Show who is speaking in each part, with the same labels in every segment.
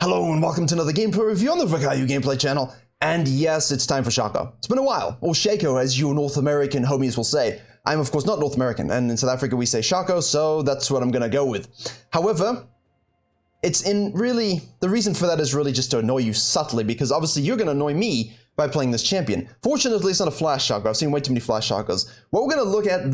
Speaker 1: Hello and welcome to another gameplay review on the Virkayu gameplay channel. And yes, it's time for SHACO. It's been a while, or SHACO as you North American homies will say. I'm of course not North American, and in South Africa we say SHACO, so that's what I'm gonna go with. However, the reason for that is really just to annoy you subtly, because obviously you're gonna annoy me by playing this champion. Fortunately, it's not a flash SHACO. I've seen way too many flash SHACOs. What we're gonna look at in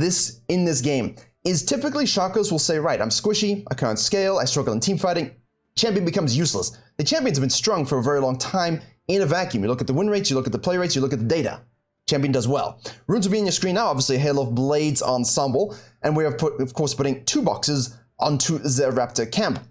Speaker 1: this game is typically SHACOs will say, right, I'm squishy, I can't scale, I struggle in team fighting. Champion becomes useless. The champions have been strung for a very long time in a vacuum. You look at the win rates, you look at the play rates, you look at the data. Champion does well. Runes will be on your screen now, obviously a Hail of Blades ensemble, and we are of course putting 2 boxes onto the Raptor camp.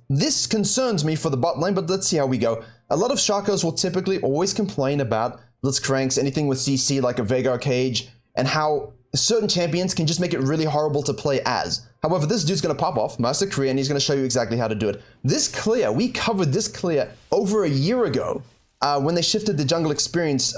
Speaker 1: This concerns me for the bot lane, but let's see how we go. A lot of SHACOs will typically always complain about blitzcranks, anything with CC like a Veigar cage, and how certain champions can just make it really horrible to play as. However, this dude's going to pop off, Master Clear, and he's going to show you exactly how to do it. This clear, we covered this clear over a year ago when they shifted the jungle experience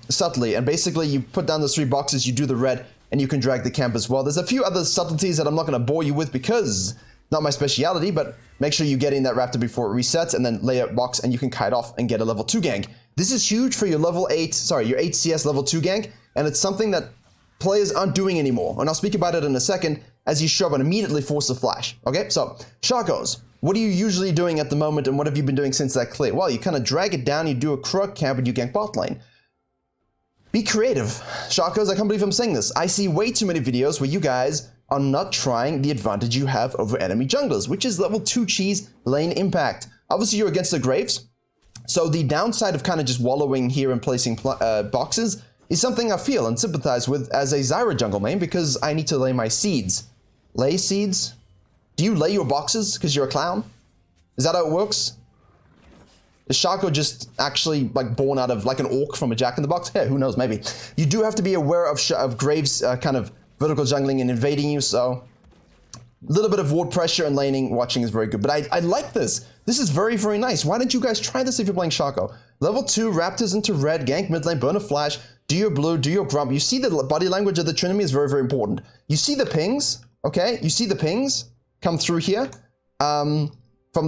Speaker 1: subtly, and basically you put down those 3 boxes, you do the red, and you can drag the camp as well. There's a few other subtleties that I'm not going to bore you with because not my speciality, but make sure you get in that Raptor before it resets, and then lay a box, and you can kite off and get a level 2 gank. This is huge for your your 8 CS level 2 gank, and it's something that players aren't doing anymore, and I'll speak about it in a second as you show up and immediately force a flash. Okay, so SHACOs, what are you usually doing at the moment, and what have you been doing since that clear? Well, you kind of drag it down, you do a crook camp, and you gank bot lane. Be creative. SHACOs, I can't believe I'm saying this. I see way too many videos where you guys are not trying the advantage you have over enemy junglers, which is level 2 cheese lane impact. Obviously, you're against the Graves, so the downside of kind of just wallowing here and placing boxes is something I feel and sympathize with as a Zyra jungle main, because I need to lay my seeds. Lay seeds? Do you lay your boxes because you're a clown? Is that how it works? Is SHACO just actually like born out of like an orc from a Jack in the Box? Yeah, who knows, maybe. You do have to be aware of Graves kind of vertical jungling and invading you, so a little bit of ward pressure and laning watching is very good. But I like this. This is very, very nice. Why don't you guys try this if you're playing SHACO? Level 2, Raptors into red, gank mid lane, burn a flash, do your blue, do your grump. You see the body language of the Trinity is very, very important. You see the pings, okay? You see the pings come through here from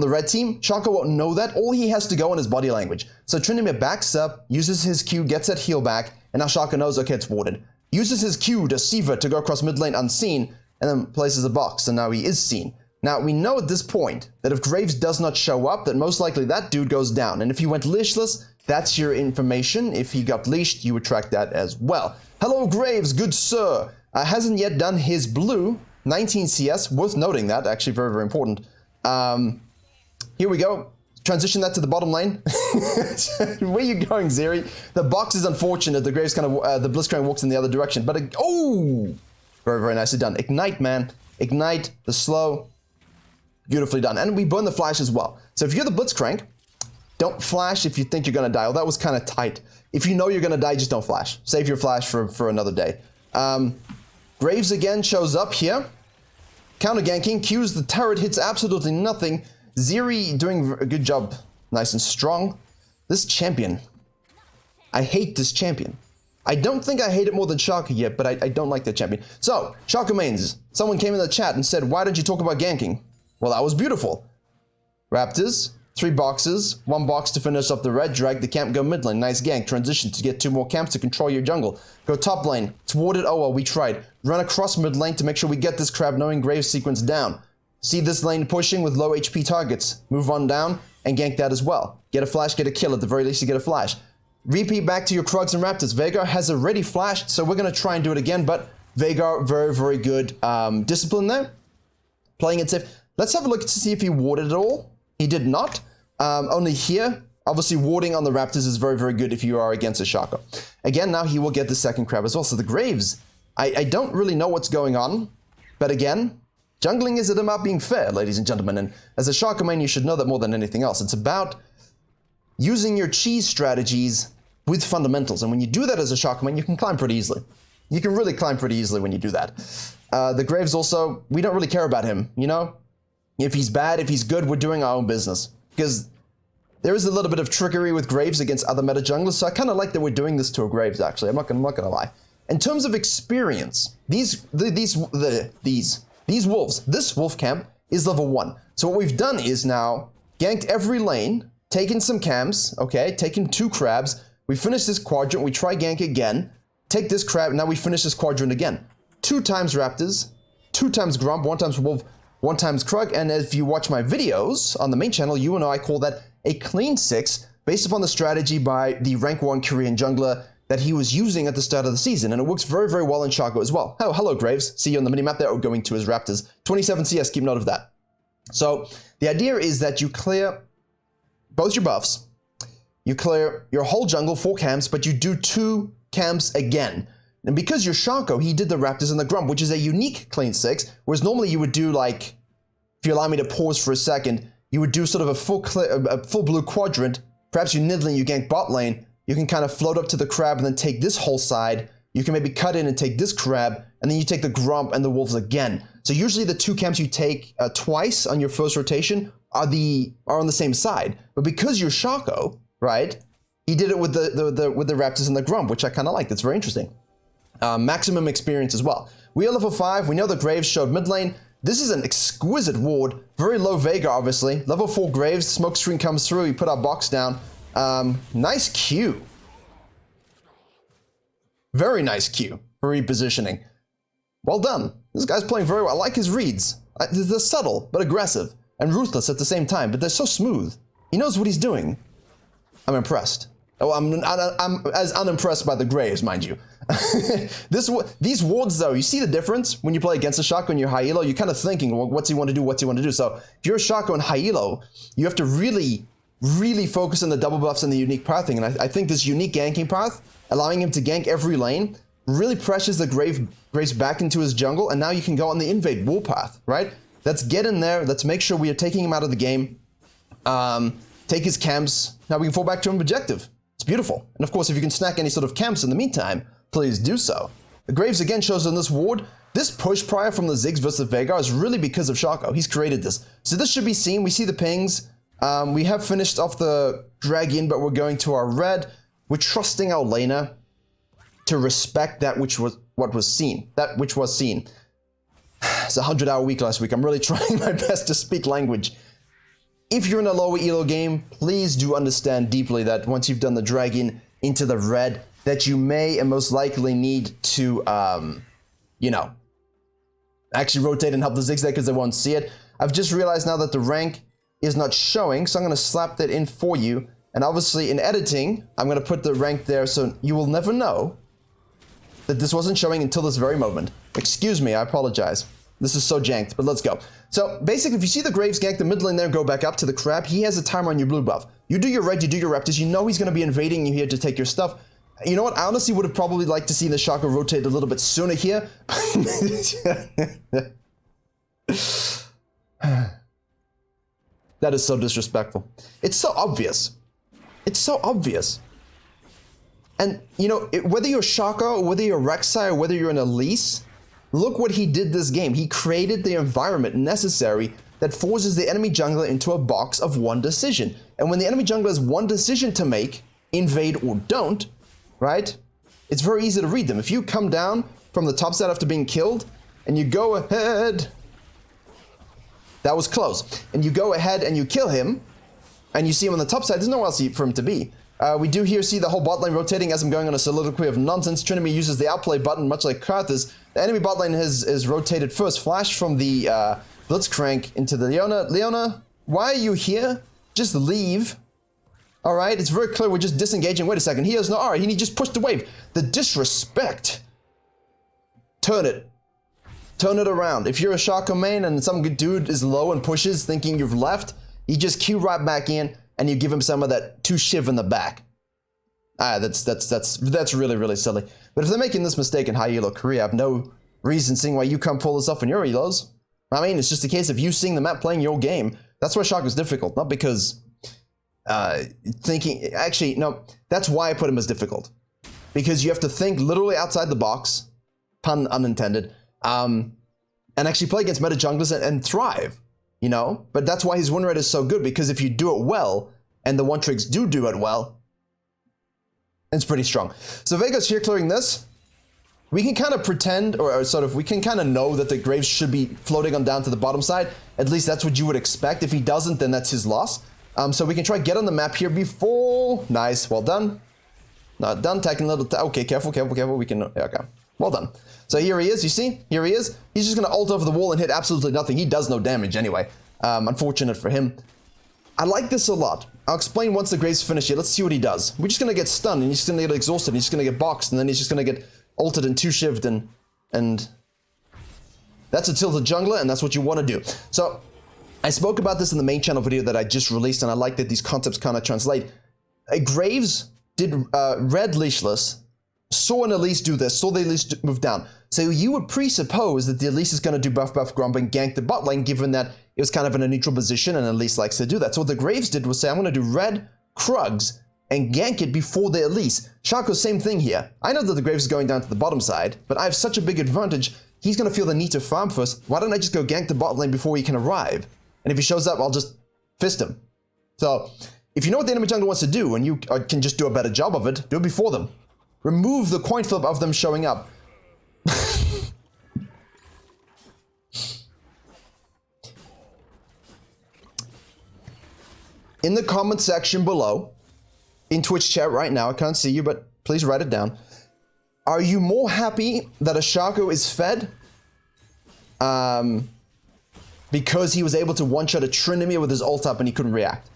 Speaker 1: the red team. SHACO won't know that. All he has to go on is body language. So Trinity backs up, uses his Q, gets that heal back, and now SHACO knows, okay, it's warded. Uses his Q to Siva to go across mid lane unseen, and then places a box, and now he is seen. Now, we know at this point that if Graves does not show up, that most likely that dude goes down. And if he went leashless, that's your information. If he got leashed, you would track that as well. Hello, Graves, good sir. Hasn't yet done his blue, 19 CS, worth noting that, actually very, very important. Here we go. Transition that to the bottom lane. Where you going, Zeri? The box is unfortunate. The Graves kind of, the Blitzcrank walks in the other direction, but, oh! Very, very nicely done. Ignite, man. Ignite, the slow. Beautifully done. And we burn the flash as well. So if you're the Blitzcrank, don't flash if you think you're going to die. Oh, that was kind of tight. If you know you're going to die, just don't flash. Save your flash for another day. Graves again shows up here. Counter ganking. Q's the turret, hits absolutely nothing. Zeri doing a good job. Nice and strong. This champion. I hate this champion. I don't think I hate it more than SHACO yet, but I don't like the champion. So, SHACO mains. Someone came in the chat and said, why don't you talk about ganking? Well, that was beautiful. Raptors, 3 boxes, 1 box to finish off the red, drag the camp, go mid lane, nice gank, transition to get 2 more camps to control your jungle. Go top lane, it's warded, oh well, we tried. Run across mid lane to make sure we get this crab knowing Graves sequence down. See this lane pushing with low HP targets. Move on down and gank that as well. Get a flash, get a kill, at the very least you get a flash. Repeat back to your Krugs and Raptors. Veigar has already flashed, so we're going to try and do it again, but Veigar, very, very good discipline there. Playing it safe. Let's have a look to see if he warded it all. He did not. Only here, obviously warding on the Raptors is very, very good if you are against a SHACO. Again, now he will get the second crab as well. So the Graves, I don't really know what's going on, but again, jungling is about being fair, ladies and gentlemen, and as a SHACO main, you should know that more than anything else. It's about using your cheese strategies with fundamentals, and when you do that as a SHACO main, you can climb pretty easily. You can really climb pretty easily when you do that. The Graves also, we don't really care about him, you know? If he's bad, if he's good, we're doing our own business. Because there is a little bit of trickery with Graves against other meta junglers, so I kind of like that we're doing this to a Graves, actually. I'm not gonna lie. In terms of experience, these wolves, this wolf camp is level 1. So what we've done is now ganked every lane, taken some camps, okay, taken 2 crabs. We finish this quadrant, we try gank again, take this crab, now we finish this quadrant again. 2 times raptors, 2 times grump, 1 times wolf, 1 times krug, and if you watch my videos on the main channel, you know I call that a clean 6, based upon the strategy by the rank 1 Korean jungler that he was using at the start of the season, and it works very, very well in SHACO as well. Oh, hello Graves, see you on the minimap there, going to his raptors. 27 CS, keep note of that. So, the idea is that you clear both your buffs, you clear your whole jungle, 4 camps, but you do 2 camps again. And because you're SHACO, he did the raptors and the grump, which is a unique clean 6, whereas normally you would do like, if you allow me to pause for a second, you would do sort of a full blue quadrant, perhaps you niddling, you gank bot lane, you can kind of float up to the crab and then take this whole side. You can maybe cut in and take this crab, and then you take the grump and the wolves again. So usually the 2 camps you take twice on your first rotation are on the same side. But because you're SHACO, right, he did it with the raptors and the grump, which I kind of like. That's very interesting. Maximum experience as well. We are level 5. We know the Graves showed mid lane. This is an exquisite ward. Very low Vega, obviously. Level 4 Graves. Smoke screen comes through. We put our box down. Nice Q. Very nice Q for repositioning. Well done. This guy's playing very well. I like his reads. They're subtle, but aggressive, and ruthless at the same time, but they're so smooth. He knows what he's doing. I'm impressed. Oh, I'm as unimpressed by the Graves, mind you. These wards, though, you see the difference when you play against a SHACO and you're high elo. You're kind of thinking, well, what's he want to do? What's he want to do? So if you're a SHACO and high elo, you have to really focus on the double buffs and the unique pathing. And I think this unique ganking path, allowing him to gank every lane, really pressures the Graves back into his jungle. And now you can go on the invade wall path, right? Let's get in there. Let's make sure we are taking him out of the game. Take his camps. Now we can fall back to him objective. It's beautiful. And of course, if you can snack any sort of camps in the meantime, please do so. The Graves again shows in this ward. This push prior from the Ziggs versus Veigar is really because of SHACO. He's created this. So this should be seen. We see the pings. We have finished off the dragon, but we're going to our red. We're trusting our laner to respect that which was seen. It's a 100-hour week last week. I'm really trying my best to speak language. If you're in a lower elo game, please do understand deeply that once you've done the dragon into the red, that you may and most likely need to, you know, actually rotate and help the Ziggs there because they won't see it. I've just realized now that the rank is not showing, so I'm going to slap that in for you. And obviously in editing, I'm going to put the rank there so you will never know that this wasn't showing until this very moment. Excuse me, I apologize. This is so janked, but let's go. So basically, if you see the Graves gank the mid lane there, go back up to the crab, he has a timer on your blue buff. You do your red, you do your raptors, you know he's going to be invading you here to take your stuff. You know what, I honestly would have probably liked to see the SHACO rotate a little bit sooner here. That is so disrespectful. It's so obvious. It's so obvious. And, you know, whether you're SHACO, whether you're Rek'Sai, or whether you're an Elise, look what he did this game. He created the environment necessary that forces the enemy jungler into a box of one decision. And when the enemy jungler has one decision to make, invade or don't, right? It's very easy to read them. If you come down from the top side after being killed, and you go ahead, that was close, and you go ahead and you kill him, and you see him on the top side, there's nowhere else for him to be. We do here see the whole bot lane rotating as I'm going on a soliloquy of nonsense. Trinity uses the outplay button, much like Karthus. The enemy bot lane is rotated first. Flash from the Blitzcrank into the Leona. Leona, why are you here? Just leave. Alright, it's very clear we're just disengaging. Wait a second, he has no aura. He just pushed the wave. The disrespect. Turn it. Turn it around. If you're a SHACO main and some good dude is low and pushes thinking you've left, you just queue right back in and you give him some of that 2 shiv in the back. That's really, really silly. But if they're making this mistake in high elo Korea, I have no reason seeing why you can't pull this off in your elos. I mean, it's just a case of you seeing the map playing your game. That's why SHACO is difficult, not because thinking, actually, no, that's why I put him as difficult. Because you have to think literally outside the box, pun unintended, and actually play against meta junglers and thrive, you know? But that's why his win rate is so good, because if you do it well, and the one tricks do it well, it's pretty strong. So Vega's here clearing this. we can kind of pretend, or sort of, we can kind of know that the Graves should be floating on down to the bottom side. At least that's what you would expect. If he doesn't, then that's his loss. So we can try get on the map here before. Nice, well done. Not done, taking a little, okay, careful, careful, careful. We can, okay, well done. So here he is, you see? Here he is. He's just gonna ult over the wall and hit absolutely nothing. He does no damage anyway. Unfortunate for him. I like this a lot. I'll explain once the Graves finish here. Let's see what he does. We're just gonna get stunned, and he's just gonna get exhausted, and he's just gonna get boxed, and then he's just gonna get ulted and two-shivved, and that's a tilted jungler, and that's what you want to do. So I spoke about this in the main channel video that I just released, and I like that these concepts kind of translate. Graves did red leashless, saw an Elise do this, saw the Elise move down. So you would presuppose that the Elise is going to do buff grump and gank the bot lane, given that it was kind of in a neutral position and Elise likes to do that. So what the Graves did was say, I'm going to do red Krugs and gank it before the Elise. SHACO, same thing here. I know that the Graves is going down to the bottom side, but I have such a big advantage, he's going to feel the need to farm first. Why don't I just go gank the bot lane before he can arrive? And if he shows up, I'll just fist him. So if you know what the enemy jungler wants to do, and you can just do a better job of it, do it before them. Remove the coin flip of them showing up. In the comment section below, in Twitch chat right now, I can't see you, but please write it down. Are you more happy that a SHACO is fed? Because he was able to one-shot a Tryndamere with his ult up and he couldn't react?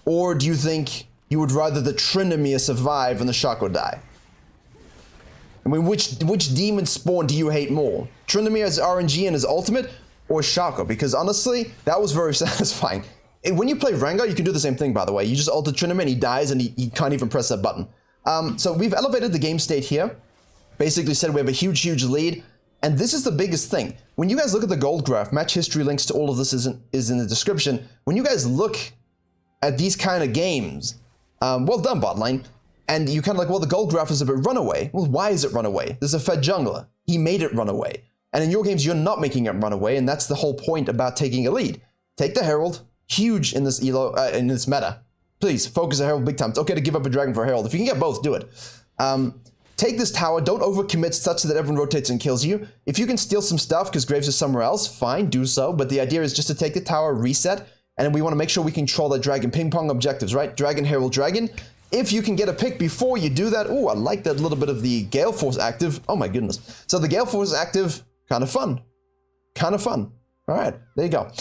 Speaker 1: Or do you think you would rather the Tryndamere survive and the SHACO die? I mean, which demon spawn do you hate more? Tryndamere as RNG and his ultimate, or SHACO? Because honestly, that was very satisfying. And when you play Rengar, you can do the same thing, by the way. You just ult the Tryndamere and he dies and he can't even press that button. So we've elevated the game state here. Basically said we have a huge, huge lead. And this is the biggest thing. When you guys look at the gold graph, match history links to all of this is in the description. When you guys look at these kind of games, well done bot lane, and you kind of like, well, the gold graph is a bit runaway. Well, why is it runaway? There's a fed jungler. He made it run away. And in your games, you're not making it run away, and that's the whole point about taking a lead. Take the Herald, huge in this elo, in this meta. Please, focus a Herald big time. It's okay to give up a Dragon for a Herald. If you can get both, do it. Take this tower, don't overcommit such that everyone rotates and kills you. If you can steal some stuff because Graves is somewhere else, fine, do so. But the idea is just to take the tower, reset, and then we want to make sure we control that dragon. Ping pong objectives, right? Dragon, Herald, Dragon. If you can get a pick before you do that, ooh, I like that little bit of the Gale Force active. Oh my goodness. So the Gale Force active, kind of fun. Kind of fun. All right, there you go.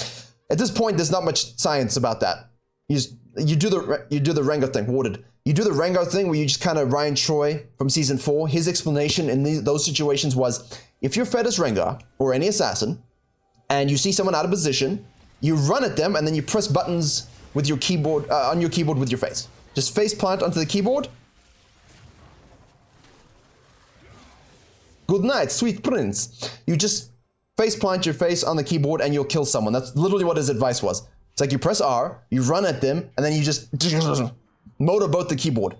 Speaker 1: At this point, there's not much science about that. You do the Rengar thing, warded. You do the Rengar thing where you just kind of Ryan Troy from season 4. His explanation in those situations was, if you're fed as Rengar or any assassin, and you see someone out of position, you run at them and then you press buttons with your keyboard on your keyboard with your face. Just face plant onto the keyboard. Good night, sweet prince. You just face plant your face on the keyboard and you'll kill someone. That's literally what his advice was. It's like you press R, you run at them, and then you just motorboat the keyboard.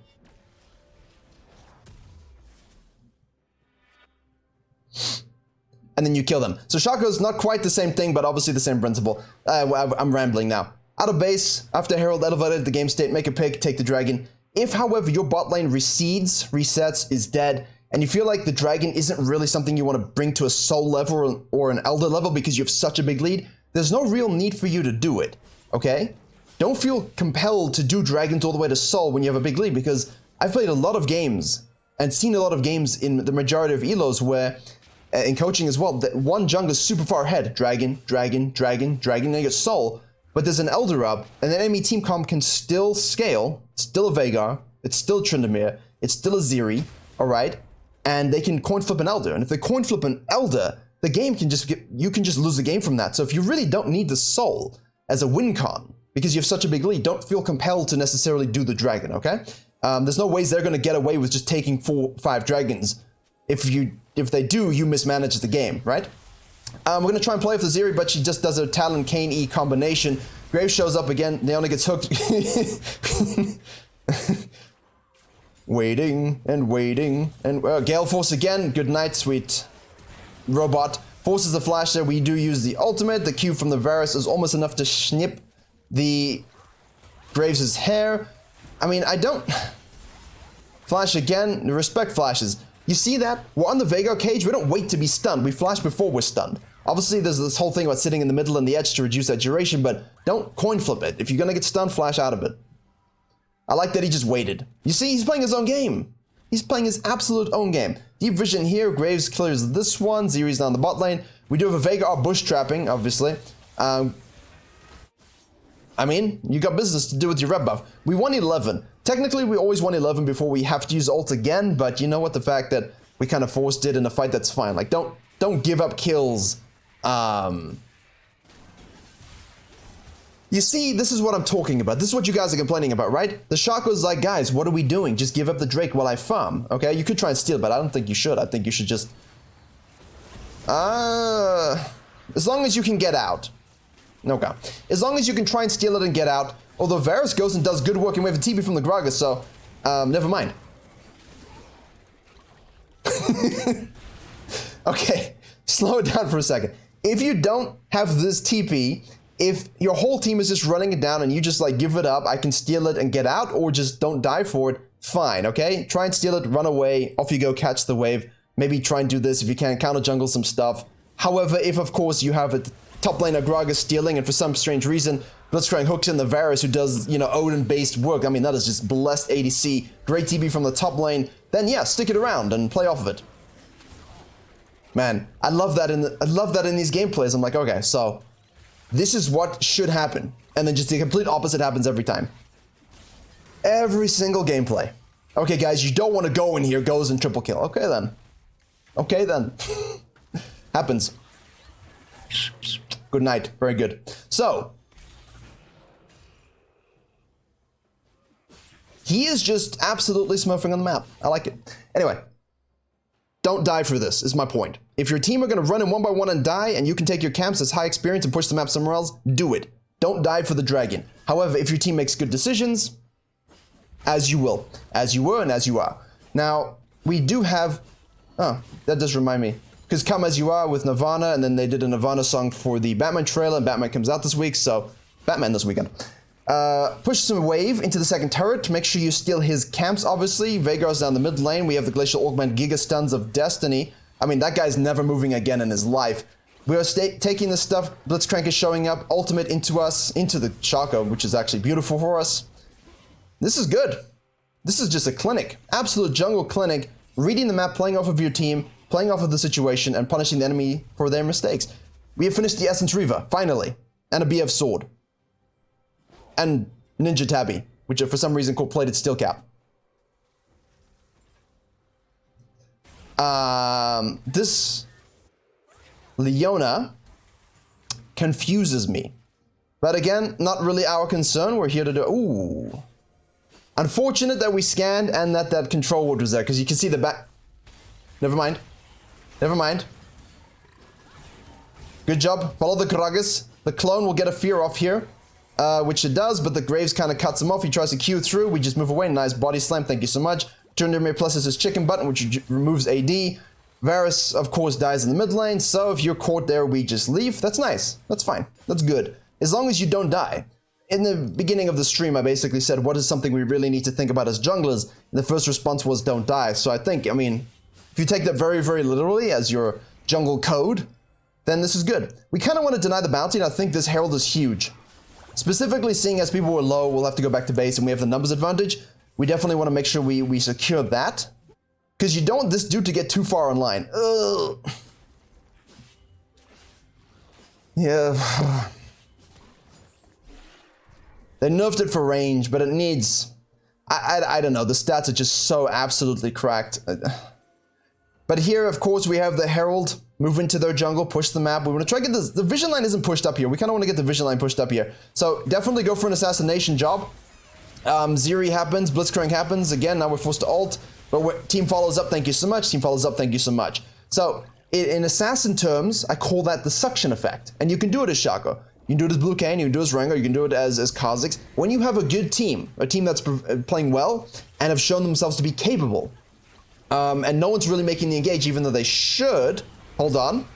Speaker 1: And then you kill them. So SHACO's not quite the same thing, but obviously the same principle. I'm rambling now. Out of base, after Herald elevated the game state, make a pick, take the dragon. If, however, your bot lane recedes, resets, is dead, and you feel like the dragon isn't really something you want to bring to a soul level or an elder level because you have such a big lead, there's no real need for you to do it, okay? Don't feel compelled to do dragons all the way to soul when you have a big lead, because I've played a lot of games and seen a lot of games in the majority of elos where, in coaching as well, that one jungler is super far ahead. Dragon, dragon, dragon, dragon, and you get soul. But there's an elder up, and the enemy team comp can still scale. It's still a Veigar, it's still Tryndamere, it's still a Zeri, alright? And they can coin flip an elder. And if they coin flip an elder, the game can just you can just lose the game from that. So if you really don't need the soul as a win con, because you have such a big lead, don't feel compelled to necessarily do the dragon, okay? There's no ways they're gonna get away with just taking 4-5 dragons. If they do, you mismanage the game, right? We're gonna try and play with the Zeri, but she just does a Talon Kane E combination. Graves shows up again, Leona gets hooked. Waiting, and Gale Force again. Good night, sweet robot. Forces the flash there. We do use the ultimate. The Q from the Varus is almost enough to snip the Graves' hair. I mean, I don't... Flash again. Respect flashes. You see that? We're on the Veigar cage. We don't wait to be stunned. We flash before we're stunned. Obviously, there's this whole thing about sitting in the middle and the edge to reduce that duration, but don't coin flip it. If you're going to get stunned, flash out of it. I like that he just waited. You see, he's playing his own game. He's playing his absolute own game. Deep vision here. Graves clears this one. Ziri's down the bot lane. We do have a Veigar bush trapping, obviously. I mean, you got business to do with your red buff. We won 11. Technically, we always won 11 before we have to use ult again, but you know what? The fact that we kind of forced it in a fight, that's fine. Like, don't give up kills. You see, this is what I'm talking about. This is what you guys are complaining about, right? The SHACO's like, guys, what are we doing? Just give up the Drake while I farm, okay? You could try and steal, but I don't think you should. I think you should just... as long as you can get out. Okay. As long as you can try and steal it and get out. Although Varus goes and does good work, and we have a TP from the Gragas, so... never mind. Okay. Slow it down for a second. If you don't have this TP... If your whole team is just running it down and you just like give it up, I can steal it and get out, or just don't die for it, fine, okay? Try and steal it, run away, off you go, catch the wave. Maybe try and do this if you can, counter jungle some stuff. However, if of course you have a top laner Gragas stealing and for some strange reason, Blitzcrank hooks in the Varus who does, you know, Odin-based work, I mean, that is just blessed ADC, great TP from the top lane, then yeah, stick it around and play off of it. Man, I love that in these gameplays. I'm like, okay, so... this is what should happen. And then just the complete opposite happens every time. Every single gameplay. Okay, guys, you don't want to go in here, goes and triple kill. Okay, then. Okay, then. Happens. Good night. Very good. So. He is just absolutely smurfing on the map. I like it. Anyway. Don't die for this, is my point. If your team are going to run in 1-by-1 and die, and you can take your camps as high experience and push the map somewhere else, do it. Don't die for the dragon. However, if your team makes good decisions, as you will. As you were and as you are. Now, we do have... oh, that does remind me. Because Come As You Are with Nirvana, and then they did a Nirvana song for the Batman trailer, and Batman comes out this week, so... Batman this weekend. Push some wave into the second turret. Make sure you steal his camps, obviously. Veigar's down the mid lane. We have the Glacial Augment Giga Stuns of Destiny. I mean, that guy's never moving again in his life. We are taking this stuff. Blitzcrank is showing up. Ultimate into us, into the SHACO, which is actually beautiful for us. This is good. This is just a clinic. Absolute jungle clinic. Reading the map, playing off of your team, playing off of the situation, and punishing the enemy for their mistakes. We have finished the Essence Reaver, finally. And a BF Sword. And Ninja Tabby, which are for some reason called Plated Steel Cap. This Leona confuses me. But again, not really our concern. We're here to do... ooh. Unfortunate that we scanned and that control ward was there, because you can see the back... never mind. Never mind. Good job. Follow the Gragas. The clone will get a fear off here. Which it does, but the Graves kind of cuts him off. He tries to Q through. We just move away. Nice body slam. Thank you so much. Tryndamere presses his chicken button, which removes AD. Varus, of course, dies in the mid lane. So if you're caught there, we just leave. That's nice. That's fine. That's good. As long as you don't die. In the beginning of the stream, I basically said, what is something we really need to think about as junglers? And the first response was, don't die. So I think, I mean, if you take that very, very literally as your jungle code, then this is good. We kind of want to deny the bounty, and I think this Herald is huge. Specifically, seeing as people were low, we'll have to go back to base and we have the numbers advantage. We definitely want to make sure we secure that. Because you don't want this dude to get too far online. Ugh. Yeah. They nerfed it for range, but it needs... I don't know, the stats are just so absolutely cracked. But here, of course, we have the Herald move into their jungle, push the map. We want to try to get this. The vision line isn't pushed up here. We kind of want to get the vision line pushed up here. So definitely go for an assassination job. Ziri happens, Blitzcrank happens. Again, now we're forced to ult. But team follows up, thank you so much. Team follows up, thank you so much. So in assassin terms, I call that the suction effect. And you can do it as SHACO. You can do it as Blue Cane, you can do it as Rengar, you can do it as Kha'Zix. When you have a good team, a team that's playing well and have shown themselves to be capable, and no one's really making the engage, even though they should. Hold on.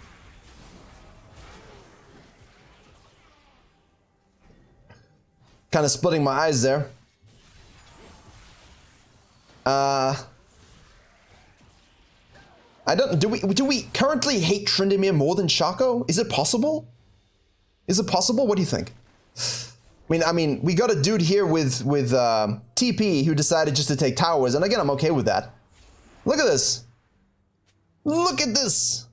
Speaker 1: Kind of splitting my eyes there. I don't, do we currently hate Tryndamere more than SHACO? Is it possible? Is it possible? What do you think? I mean, we got a dude here with TP who decided just to take towers, and again, I'm okay with that. Look at this. Look at this.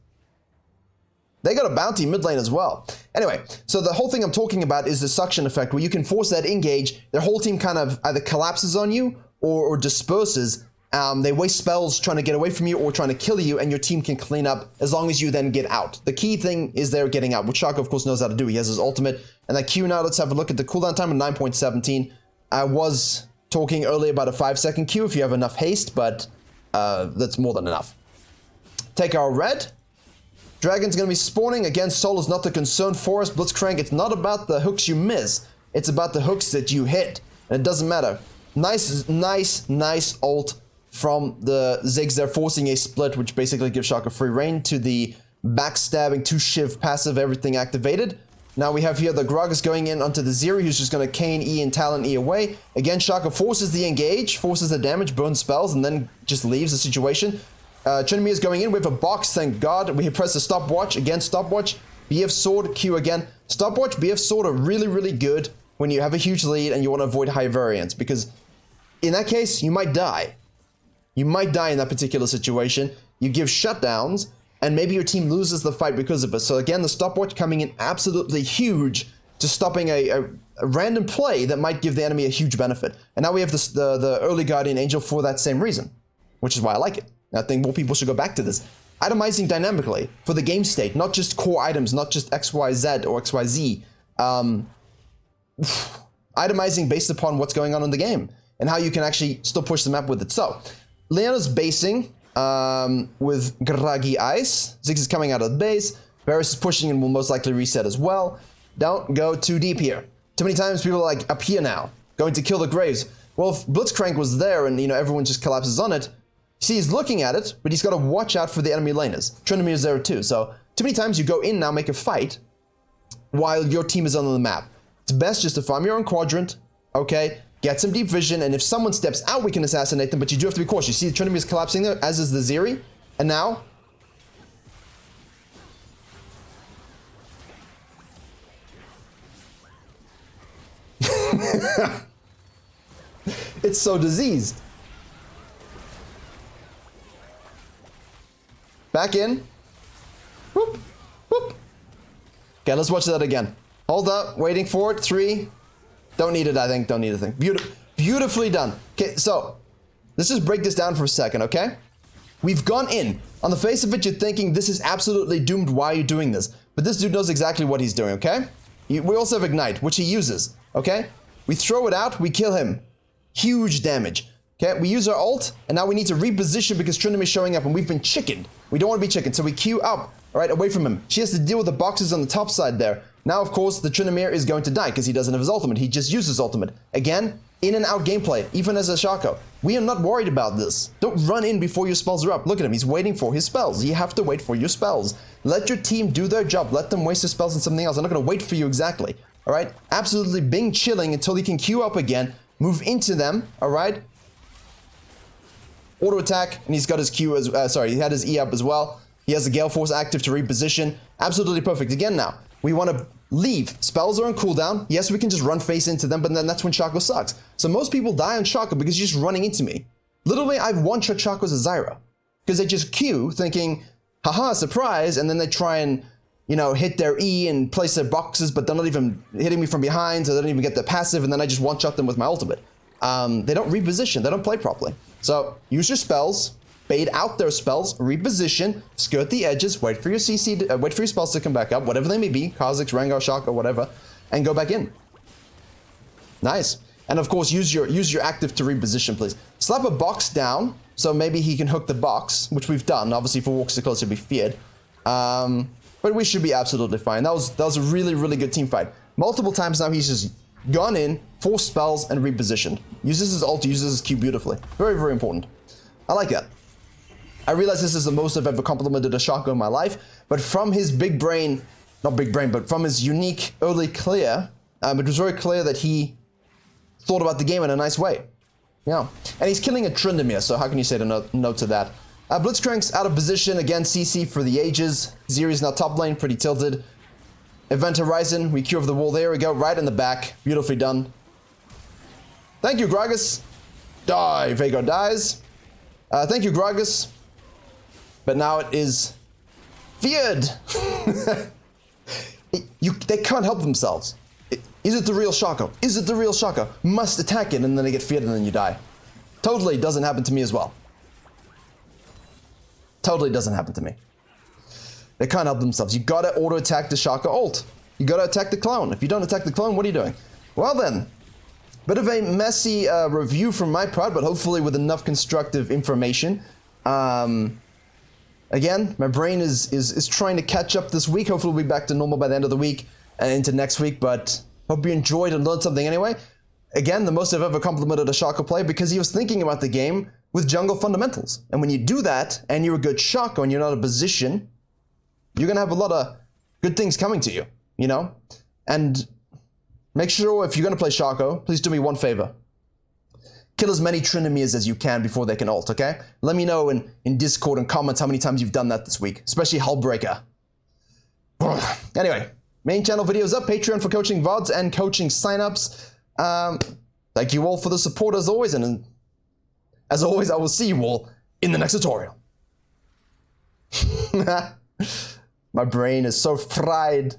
Speaker 1: They got a bounty mid lane as well. Anyway, so the whole thing I'm talking about is the suction effect, where you can force that engage. Their whole team kind of either collapses on you or disperses. They waste spells trying to get away from you or trying to kill you, and your team can clean up as long as you then get out. The key thing is they're getting out, which SHACO, of course, knows how to do. He has his ultimate. And that Q now, let's have a look at the cooldown time of 9.17. I was talking earlier about a 5-second Q if you have enough haste, but that's more than enough. Take our red. Dragon's going to be spawning. Again, Soul is not the concern for us. Blitzcrank, it's not about the hooks you miss. It's about the hooks that you hit. And it doesn't matter. Nice ult from the Ziggs. They're forcing a split, which basically gives SHACO free reign to the backstabbing 2-shiv passive, everything activated. Now we have here the Gragas going in onto the Zeri, who's just going to Kane E and Talon E away. Again, SHACO forces the engage, forces the damage, burns spells, and then just leaves the situation. Tryndamere is going in. We have a box, thank God. We press the stopwatch. Again, stopwatch. BF Sword, Q again. Stopwatch, BF Sword are really good when you have a huge lead and you want to avoid high variance, because in that case, you might die. You might die in that particular situation. You give shutdowns, and maybe your team loses the fight because of it. So again, the stopwatch coming in absolutely huge to stopping a random play that might give the enemy a huge benefit. And now we have this, the early Guardian Angel for that same reason, which is why I like it. I think more people should go back to this. Itemizing dynamically for the game state, not just core items, not just XYZ or XYZ. Itemizing based upon what's going on in the game and how you can actually still push the map with it. So, Leona's basing with Gragi Ice. Ziggs is coming out of the base. Varus is pushing and will most likely reset as well. Don't go too deep here. Too many times people are like, up here now, going to kill the Graves. Well, if Blitzcrank was there and, everyone just collapses on it, see, he's looking at it, but he's got to watch out for the enemy laners. Tryndamere is there too. So, too many times you go in now, make a fight, while your team is on the map. It's best just to farm your own quadrant, okay? Get some deep vision, and if someone steps out, we can assassinate them, but you do have to be cautious. You see, Tryndamere is collapsing there, as is the Zeri. And now... it's so diseased. Back in. Whoop, whoop. Okay, let's watch that again. Hold up, waiting for it. 3. Don't need it, I think. Don't need a thing. Beautifully done. Okay, so let's just break this down for a second, okay? We've gone in. On the face of it, you're thinking this is absolutely doomed. Why are you doing this? But this dude knows exactly what he's doing, okay? We also have Ignite, which he uses, okay? We throw it out, we kill him. Huge damage. Okay, we use our ult, and now we need to reposition because Tryndamere is showing up, and we've been chickened. We don't want to be chickened, so we queue up, all right, away from him. She has to deal with the boxes on the top side there. Now, of course, the Tryndamere is going to die because he doesn't have his ultimate. He just uses ultimate. Again, in and out gameplay, even as a SHACO. We are not worried about this. Don't run in before your spells are up. Look at him, he's waiting for his spells. You have to wait for your spells. Let your team do their job. Let them waste their spells on something else. I'm not going to wait for you exactly, all right? Absolutely being chilling until he can queue up again, move into them, all right? Auto attack, and he's got his Q as he had his E up as well. He has the Gale Force active to reposition. Absolutely perfect. Again now, we want to leave. Spells are on cooldown. Yes, we can just run face into them, but then that's when SHACO sucks. So most people die on SHACO because he's just running into me. Literally, I've one-shot SHACOs as Zyra. Because they just Q thinking, haha, surprise, and then they try and, hit their E and place their boxes, but they're not even hitting me from behind, so they don't even get their passive, and then I just one-shot them with my ultimate. They don't reposition. They don't play properly. So use your spells, bait out their spells, reposition, skirt the edges, wait for your CC, wait for your spells to come back up, whatever they may be, Kha'Zix, Rengar, SHACO, whatever, and go back in. Nice. And of course, use your active to reposition, please. Slap a box down, so maybe he can hook the box, which we've done. Obviously, if it walks too close, he'll be feared. But we should be absolutely fine. That was a really good team fight. Multiple times now, he's just gone in, forced spells, and repositioned. Uses his ult, uses his Q beautifully. Very important. I like that. I realize this is the most I've ever complimented a SHACO in my life, but from his big brain, not big brain, but from his unique early clear, it was very clear that he thought about the game in a nice way. Yeah. And he's killing a Tryndamere, so how can you say no to that? Blitzcrank's out of position. Again, CC for the ages. Ziri's not top lane, pretty tilted. Event Horizon, we curve the wall. There we go, right in the back. Beautifully done. Thank you, Gragas. Die, Veigar dies. Thank you, Gragas. But now it is feared. They can't help themselves. Is it the real SHACO? Is it the real SHACO? Must attack it and then they get feared and then you die. Totally doesn't happen to me as well. Totally doesn't happen to me. They can't help themselves. You gotta auto-attack the SHACO ult. You gotta attack the clone. If you don't attack the clone, what are you doing? Well then, bit of a messy review from my part, but hopefully with enough constructive information. Again, my brain is trying to catch up this week. Hopefully we'll be back to normal by the end of the week and into next week, but hope you enjoyed and learned something anyway. Again, the most I've ever complimented a SHACO player because he was thinking about the game with jungle fundamentals. And when you do that, and you're a good SHACO and you're not a position, you're gonna have a lot of good things coming to you, you know? And make sure if you're gonna play SHACO, please do me one favor. Kill as many Trinimirs as you can before they can ult, okay? Let me know in Discord and comments how many times you've done that this week, especially Hullbreaker. Anyway, main channel videos up, Patreon for coaching VODs and coaching signups. Thank you all for the support as always, and as always, I will see you all in the next tutorial. My brain is so fried.